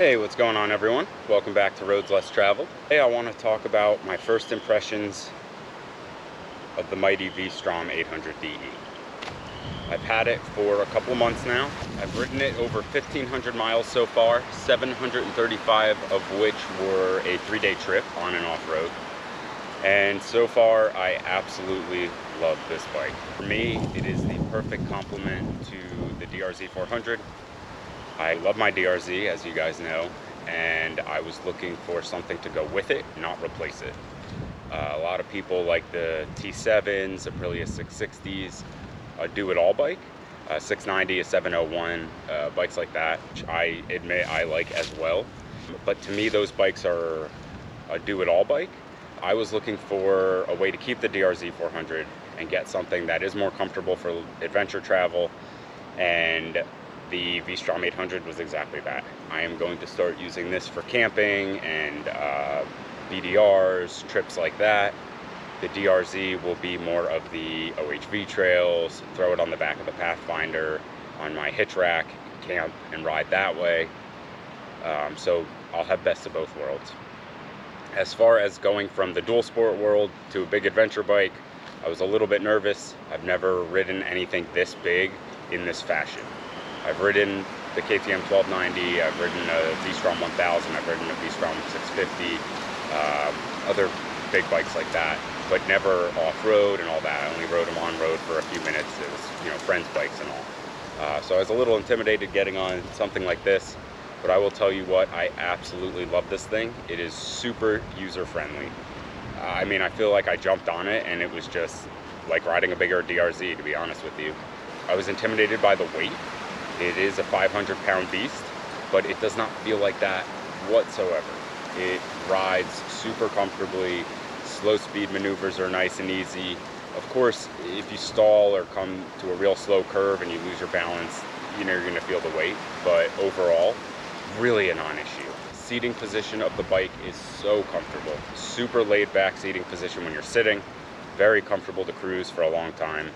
Hey, what's going on everyone? Welcome back to Roads Less Traveled. Today I want to talk about my first impressions of the mighty Vstrom 800DE. I've had it for a couple months now. I've ridden it over 1,500 miles so far, 735 of which were a 3-day trip on and off-road. And so far, I absolutely love this bike. For me, it is the perfect complement to the DRZ 400. I love my DRZ, as you guys know, and I was looking for something to go with it, not replace it. A lot of people like the T7s, Aprilia 660s, a do-it-all bike, 690, a 701, bikes like that, which I admit I like as well. But to me, those bikes are a do-it-all bike. I was looking for a way to keep the DRZ 400 and get something that is more comfortable for adventure travel, and the Vstrom 800 was exactly that. I am going to start using this for camping and BDRs, trips like that. The DRZ will be more of the OHV trails, throw it on the back of the Pathfinder on my hitch rack, camp and ride that way. So I'll have best of both worlds. As far as going from the dual sport world to a big adventure bike, I was a little bit nervous. I've never ridden anything this big in this fashion. I've ridden the KTM 1290, I've ridden a Vstrom 1000, I've ridden a Vstrom 650, other big bikes like that, but never off-road and all that. I only rode them on-road for a few minutes. It was, friends' bikes and all. So I was a little intimidated getting on something like this, but I will tell you what, I absolutely love this thing. It is super user-friendly. I feel like I jumped on it and it was just like riding a bigger DRZ, to be honest with you. I was intimidated by the weight. It is a 500-pound beast, but it does not feel like that whatsoever. It rides super comfortably. Slow speed maneuvers are nice and easy. Of course, if you stall or come to a real slow curve and you lose your balance, you're gonna feel the weight, but overall, really a non-issue. Seating position of the bike is so comfortable. Super laid back seating position when you're sitting. Very comfortable to cruise for a long time.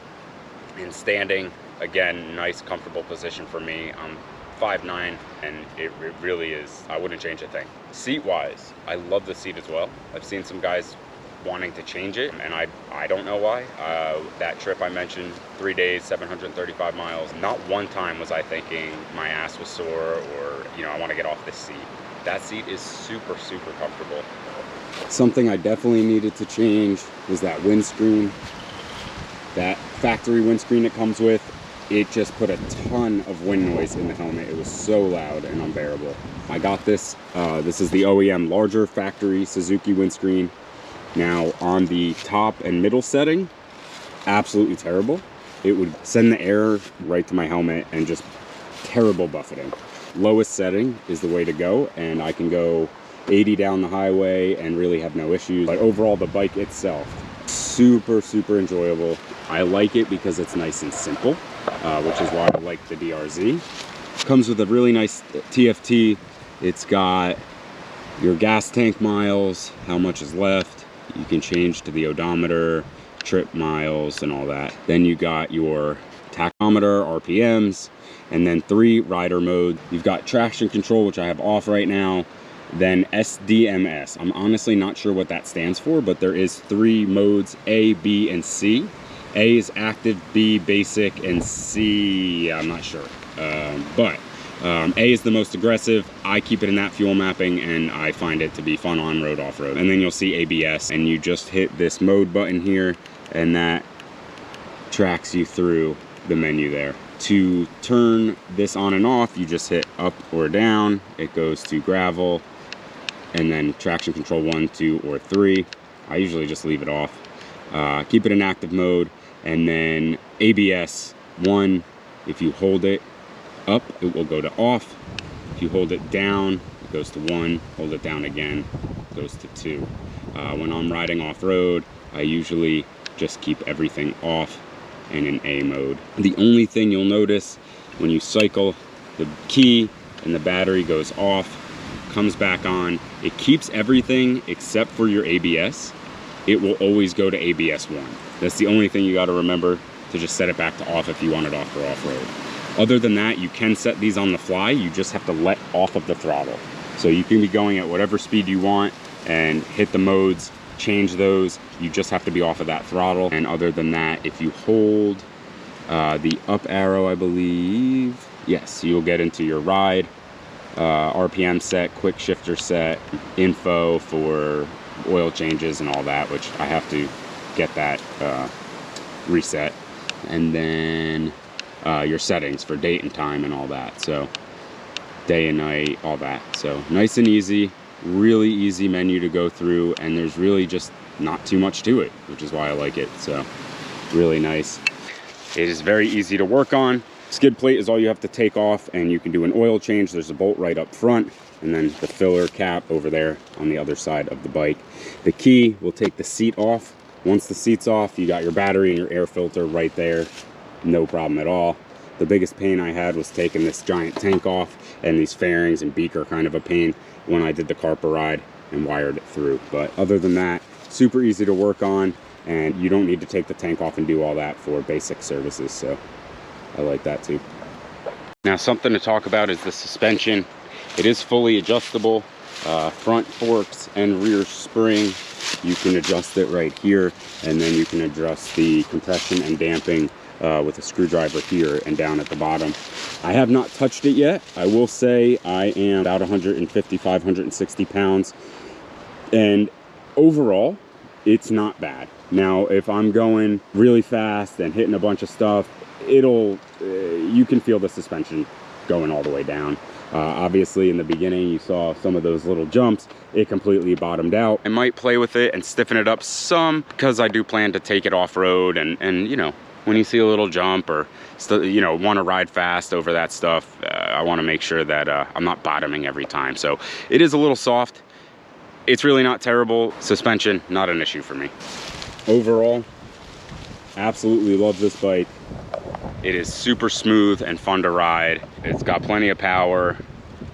In standing, again, nice comfortable position for me. I'm 5'9", and it really is, I wouldn't change a thing. Seat wise, I love the seat as well. I've seen some guys wanting to change it, and I don't know why. That trip I mentioned, 3 days, 735 miles, not one time was I thinking my ass was sore or I want to get off this seat. That seat is super comfortable. Something I definitely needed to change was that windscreen. That factory windscreen it comes with, it just put a ton of wind noise in the helmet. It was so loud and unbearable. I got this. This is the OEM larger factory Suzuki windscreen. Now on the top and middle setting, absolutely terrible. It would send the air right to my helmet and just terrible buffeting. Lowest setting is the way to go, and I can go 80 down the highway and really have no issues. But overall, the bike itself, super enjoyable. I like it because it's nice and simple, which is why I like the DRZ. Comes with a really nice TFT. It's got your gas tank miles, how much is left. You can change to the odometer, trip miles, and all that. Then you got your tachometer, RPMs, and then 3 rider modes. You've got traction control, which I have off right now. Then SDMS. I'm honestly not sure what that stands for, but there is 3 modes, A, B, and C. A is active, B basic, and C I'm not sure. But A is the most aggressive. I keep it in that fuel mapping, and I find it to be fun on-road, off-road. And then you'll see ABS, and you just hit this mode button here, and that tracks you through the menu there. To turn this on and off, you just hit up or down. It goes to gravel, and then traction control 1, 2, or 3. I usually just leave it off. Keep it in active mode, and then ABS 1, if you hold it up, it will go to off. If you hold it down, it goes to 1. Hold it down again, it goes to 2. When I'm riding off-road, I usually just keep everything off and in A mode. The only thing you'll notice when you cycle, the key and the battery goes off, comes back on. It keeps everything except for your ABS. It will always go to ABS 1. That's the only thing you got to remember, to just set it back to off if you want it off for off-road. Other than that, you can set these on the fly. You just have to let off of the throttle. So you can be going at whatever speed you want and hit the modes, change those. You just have to be off of that throttle. And other than that, if you hold the up arrow, I believe, yes, you'll get into your ride, RPM set, quick shifter set, info for oil changes and all that, which I have to get that reset. And then your settings for date and time and all that. So day and night, all that. So nice and easy, really easy menu to go through, and there's really just not too much to it, which is why I like it. So really nice. It is very easy to work on. Skid plate is all you have to take off, and you can do an oil change. There's a bolt right up front, and then the filler cap over there on the other side of the bike. The key will take the seat off. Once the seat's off, you got your battery and your air filter right there. No problem at all. The biggest pain I had was taking this giant tank off, and these fairings and beak are kind of a pain when I did the carper ride and wired it through. But other than that, super easy to work on, and you don't need to take the tank off and do all that for basic services. So I like that too. Now, something to talk about is the suspension. It is fully adjustable, front forks and rear spring. You can adjust it right here, and then you can adjust the compression and damping with a screwdriver here and down at the bottom. I have not touched it yet. I will say I am about 155, 160 pounds, and overall, it's not bad. Now, if I'm going really fast and hitting a bunch of stuff, you can feel the suspension going all the way down. Obviously in the beginning you saw some of those little jumps, it completely bottomed out. I might play with it and stiffen it up some, because I do plan to take it off-road, and you know, when you see a little jump or you know, want to ride fast over that stuff, I want to make sure that I'm not bottoming every time. So it is a little soft. It's really not terrible. Suspension, not an issue for me. Overall, absolutely love this bike. It is super smooth and fun to ride. It's got plenty of power.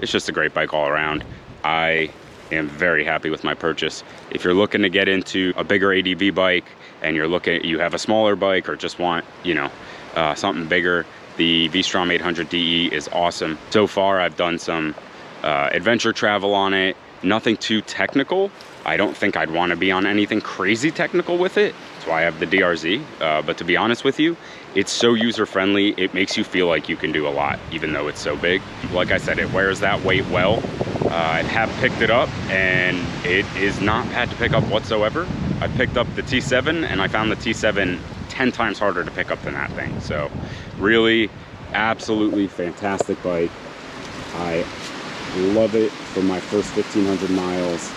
It's just a great bike all around. I am very happy with my purchase. If you're looking to get into a bigger ADV bike, and you have a smaller bike, or just want, you know, something bigger, the Vstrom 800 DE is awesome. So far, I've done some adventure travel on it. Nothing too technical. I don't think I'd want to be on anything crazy technical with it. That's why I have the DRZ. But to be honest with you, it's so user-friendly. It makes you feel like you can do a lot, even though it's so big. Like I said, it wears that weight well. I have picked it up, and it is not bad to pick up whatsoever. I picked up the T7, and I found the T7 10 times harder to pick up than that thing. So really, absolutely fantastic bike. I love it for my first 1,500 miles,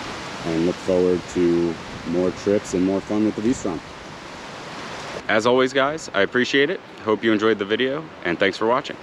and look forward to more trips and more fun with the Vstrom. As always, guys, I appreciate it. Hope you enjoyed the video, and thanks for watching.